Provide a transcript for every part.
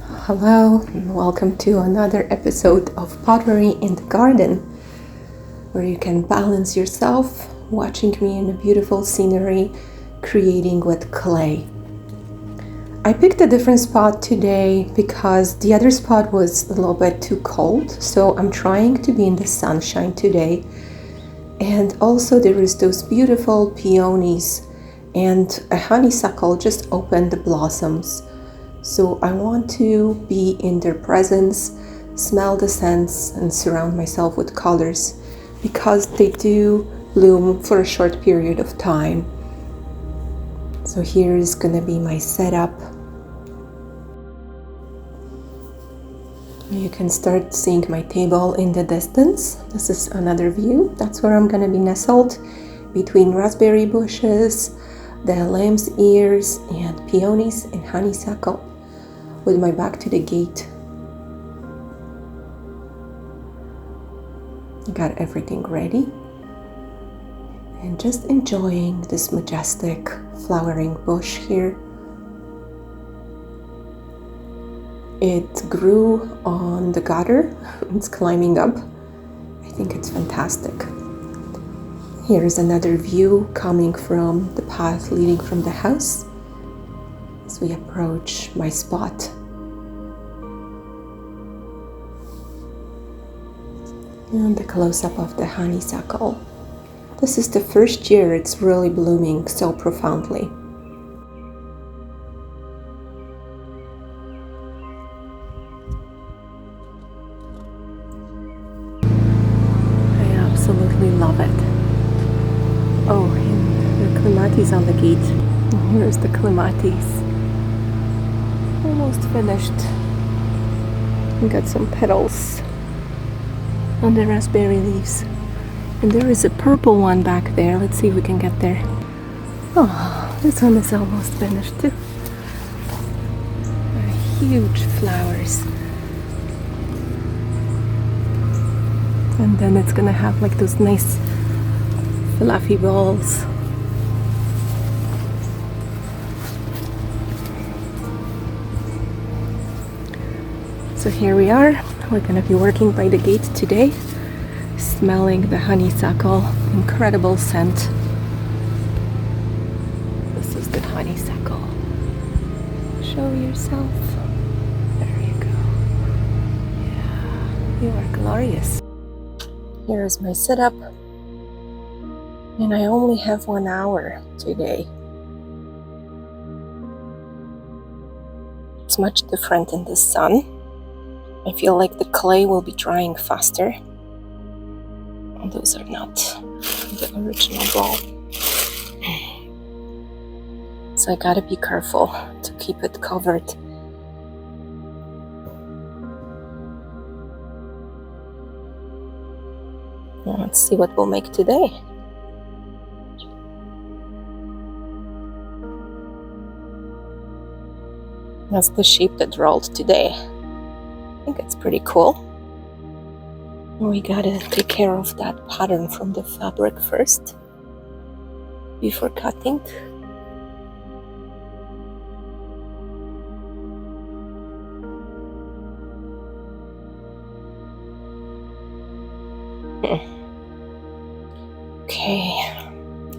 Hello and welcome to another episode of Pottery in the Garden, where you can balance yourself watching me in a beautiful scenery creating with clay. I picked a different spot today because the other spot was a little bit too cold, so I'm trying to be in the sunshine today. And also there is those beautiful peonies and a honeysuckle just opened the blossoms. So I want to be in their presence, smell the scents, and surround myself with colors because they do bloom for a short period of time. So here is gonna be my setup. You can start seeing my table in the distance. This is another view. That's where I'm gonna be nestled between raspberry bushes, the lamb's ears, and peonies and honeysuckle, with my back to the gate. I got everything ready and just enjoying this majestic flowering bush here. It grew on the gutter. It's climbing up. I think it's fantastic. Here's another view coming from the path leading from the house as we approach my spot. And the close-up of the honeysuckle. This is the first year it's really blooming so profoundly. I absolutely love it. Oh, and the clematis on the gate. Here's the clematis. Almost finished. We got some petals on the raspberry leaves. And there is a purple one back there. Let's see if we can get there. Oh, this one is almost finished too. They're huge flowers. And then it's gonna have like those nice fluffy balls. So here we are. We're gonna be working by the gate today, smelling the honeysuckle. Incredible scent. This is the honeysuckle. Show yourself. There you go. Yeah, you are glorious. Here is my setup. And I only have 1 hour today. It's much different in the sun. I feel like the clay will be drying faster. Those are not the original ball. So I gotta be careful to keep it covered. Now let's see what we'll make today. That's the shape that rolled today. I think it's pretty cool. We gotta take care of that pattern from the fabric first before cutting. Okay,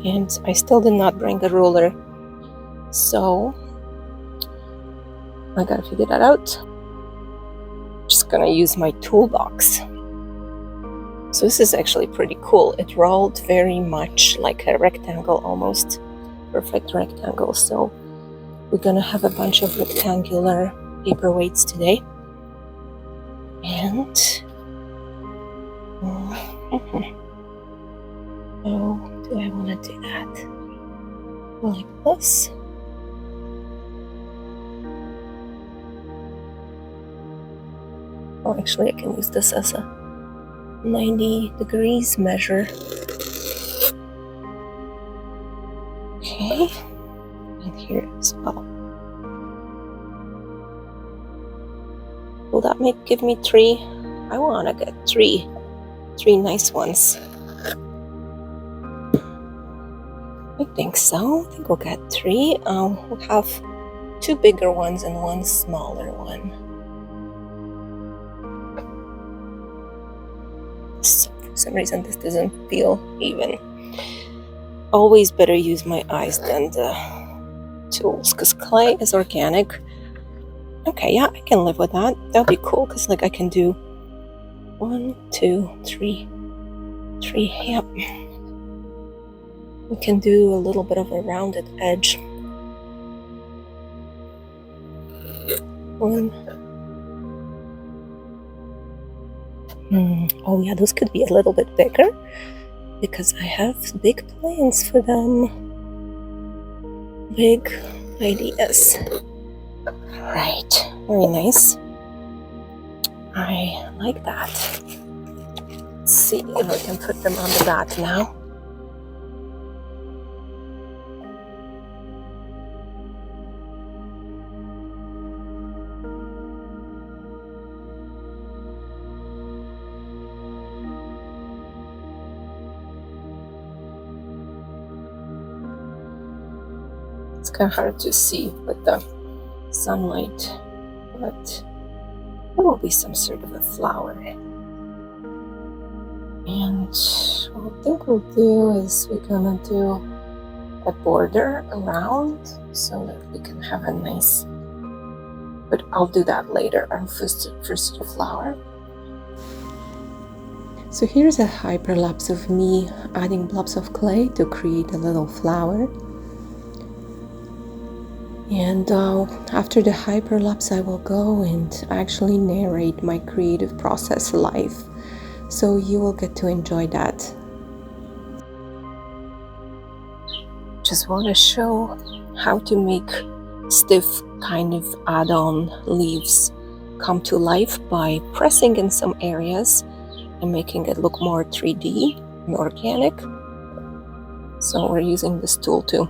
and I still did not bring a ruler, so I gotta figure that out. Just gonna use my toolbox. So this is actually pretty cool. It rolled very much like a rectangle, almost perfect rectangle. So we're gonna have a bunch of rectangular paperweights today. And how do I want to do that? Like this. Oh, actually I can use this as a 90 degrees measure. Okay, and here as well. Will that give me 3? I want to get 3 nice ones. I think so. I think we'll get 3. We'll have 2 bigger ones and 1 smaller one. For some reason this doesn't feel even. Always better use my eyes than the tools, because clay is organic. Okay, yeah, I can live with that. That'll be cool, because like I can do 1, 2, 3, yep. We can do a little bit of a rounded edge. 1. Oh yeah, those could be a little bit bigger, because I have big plans for them. Big ideas. Right, very nice. I like that. Let's see if I can put them on the bat now. It's kind of hard to see with the sunlight, but there will be some sort of a flower. And what I think we'll do is we're gonna do a border around so that we can have a nice, but I'll do that later. First the flower. So here's a hyperlapse of me adding blobs of clay to create a little flower. And after the hyperlapse, I will go and actually narrate my creative process live, so you will get to enjoy that. Just want to show how to make stiff kind of add-on leaves come to life by pressing in some areas and making it look more 3D and organic. So we're using this tool to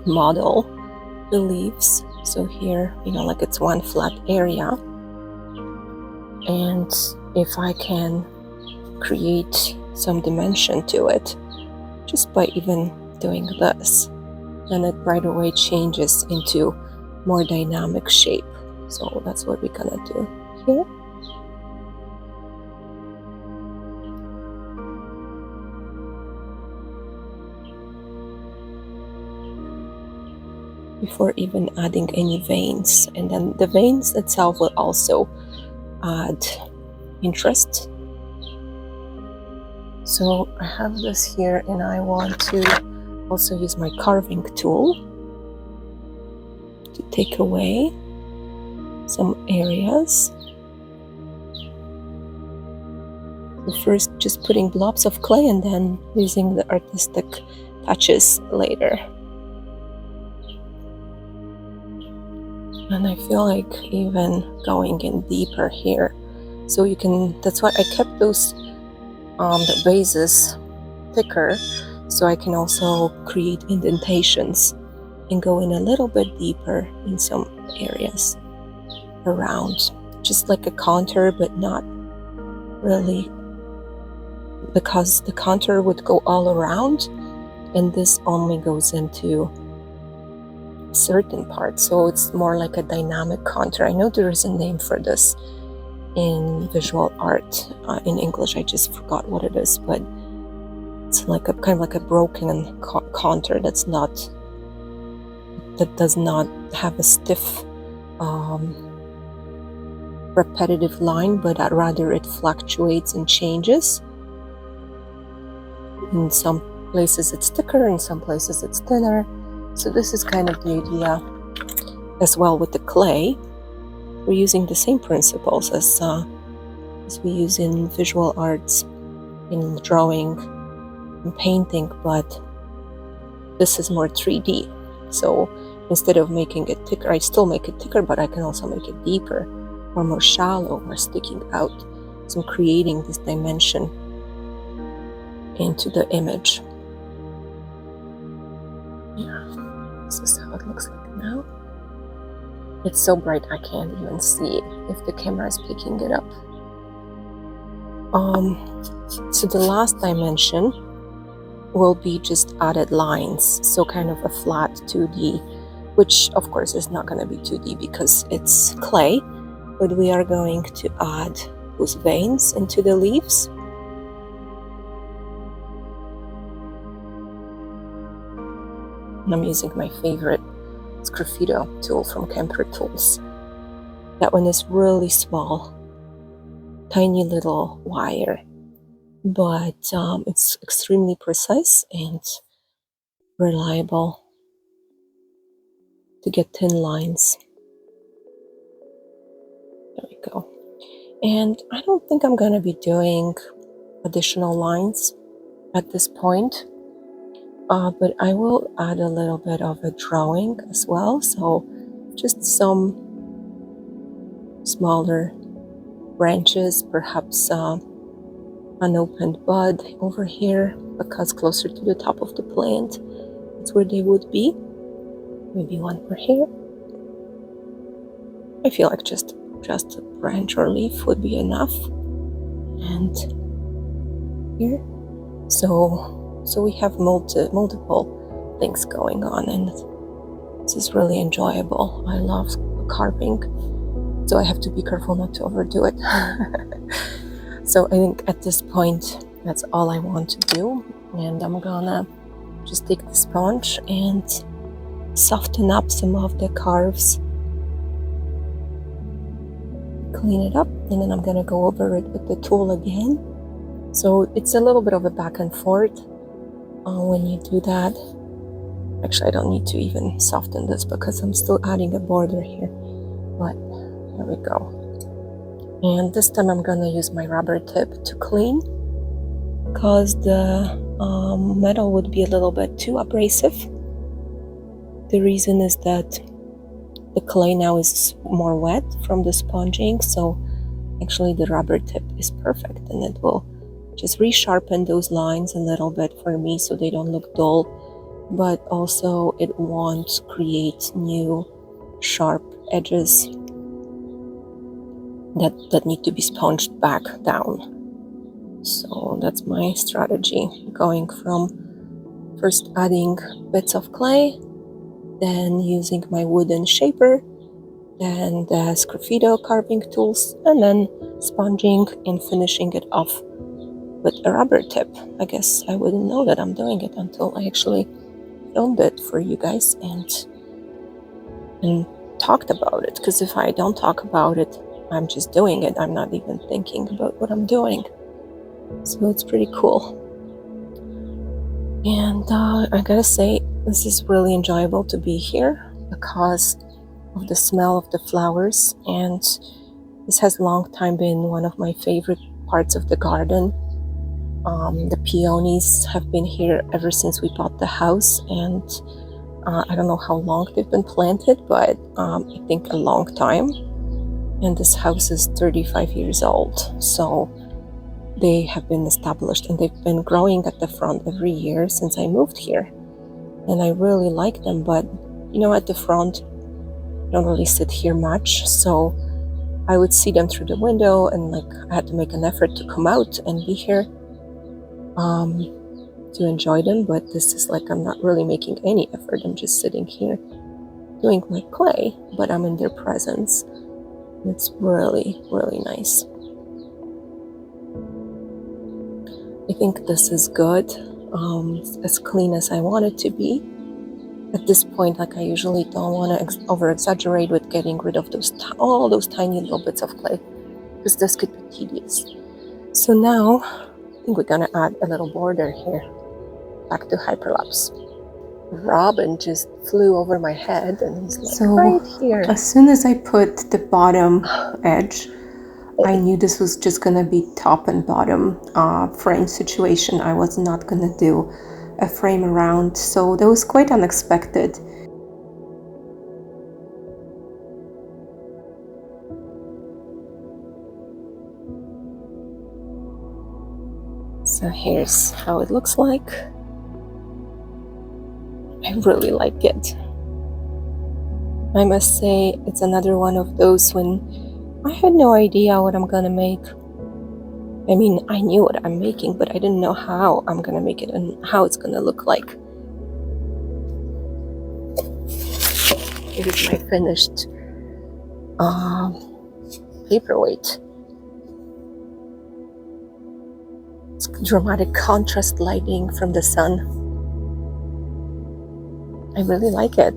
model the leaves. So here, like it's one flat area, and if I can create some dimension to it just by even doing this, then it right away changes into more dynamic shape. So that's what we're gonna do here. Before even adding any veins, and then the veins itself will also add interest. So I have this here, and I want to also use my carving tool to take away some areas. So first just putting blobs of clay and then using the artistic touches later. And I feel like even going in deeper here. So you can, that's why I kept those the vases thicker, so I can also create indentations and go in a little bit deeper in some areas around. Just like a contour, but not really, because the contour would go all around and this only goes into certain parts, so it's more like a dynamic contour. I know there is a name for this in visual art in English. I just forgot what it is, but it's like a kind of like a broken contour that does not have a stiff repetitive line, but rather it fluctuates and changes. In some places it's thicker, in some places it's thinner. So this is kind of the idea as well with the clay. We're using the same principles as we use in visual arts, in drawing and painting, but this is more 3D. So instead of making it thicker, I still make it thicker, but I can also make it deeper or more shallow or sticking out. So I'm creating this dimension into the image. Yeah. This is how it looks like now. It's so bright I can't even see if the camera is picking it up. So the last dimension will be just added lines, so kind of a flat 2D, which of course is not going to be 2D because it's clay, but we are going to add those veins into the leaves. And I'm using my favorite sgraffito tool from Camper Tools. That one is really small, tiny little wire, but it's extremely precise and reliable to get thin lines. There we go. And I don't think I'm going to be doing additional lines at this point, but I will add a little bit of a drawing as well. So just some smaller branches, perhaps unopened bud over here, because closer to the top of the plant, that's where they would be. Maybe one more here. I feel like just a branch or leaf would be enough. And here, so we have multiple things going on, and this is really enjoyable. I love carving, so I have to be careful not to overdo it. So I think at this point, that's all I want to do, and I'm gonna just take the sponge and soften up some of the carves, clean it up, and then I'm gonna go over it with the tool again. So it's a little bit of a back and forth when you do that. Actually, I don't need to even soften this because I'm still adding a border here, but there we go. And this time I'm gonna use my rubber tip to clean, because the metal would be a little bit too abrasive. The reason is that the clay now is more wet from the sponging, so actually the rubber tip is perfect, and it will just resharpen those lines a little bit for me so they don't look dull, but also it won't create new sharp edges that need to be sponged back down. So that's my strategy, going from first adding bits of clay, then using my wooden shaper, then the sgraffito carving tools, and then sponging and finishing it off with a rubber tip. I guess I wouldn't know that I'm doing it until I actually filmed it for you guys and talked about it, because if I don't talk about it, I'm just doing it. I'm not even thinking about what I'm doing. So it's pretty cool. And I gotta say, this is really enjoyable to be here because of the smell of the flowers, and this has long time been one of my favorite parts of the garden. The peonies have been here ever since we bought the house, and I don't know how long they've been planted, but I think a long time. And this house is 35 years old, so they have been established, and they've been growing at the front every year since I moved here. And I really like them, but you know, at the front, I don't really sit here much, so I would see them through the window, and like I had to make an effort to come out and be here to enjoy them. But this is like, I'm not really making any effort. I'm just sitting here doing my clay, but I'm in their presence. It's really, really nice. I think this is good, as clean as I want it to be. At this point, like, I usually don't want to over-exaggerate with getting rid of all those tiny little bits of clay, because this could be tedious. So now, I think we're gonna add a little border here. Back to hyperlapse. Robin just flew over my head, and he's like, so right here. As soon as I put the bottom edge, I knew this was just gonna be top and bottom frame situation. I was not gonna do a frame around, so that was quite unexpected. So here's how it looks like. I really like it. I must say, it's another one of those when I had no idea what I'm gonna make. I mean, I knew what I'm making, but I didn't know how I'm gonna make it and how it's gonna look like. It is my finished paperweight. It's dramatic contrast lighting from the sun. I really like it.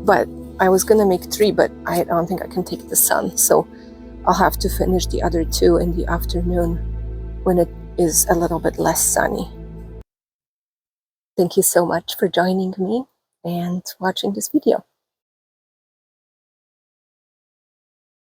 But I was gonna make 3, but I don't think I can take the sun, so I'll have to finish the other 2 in the afternoon when it is a little bit less sunny. Thank you so much for joining me and watching this video.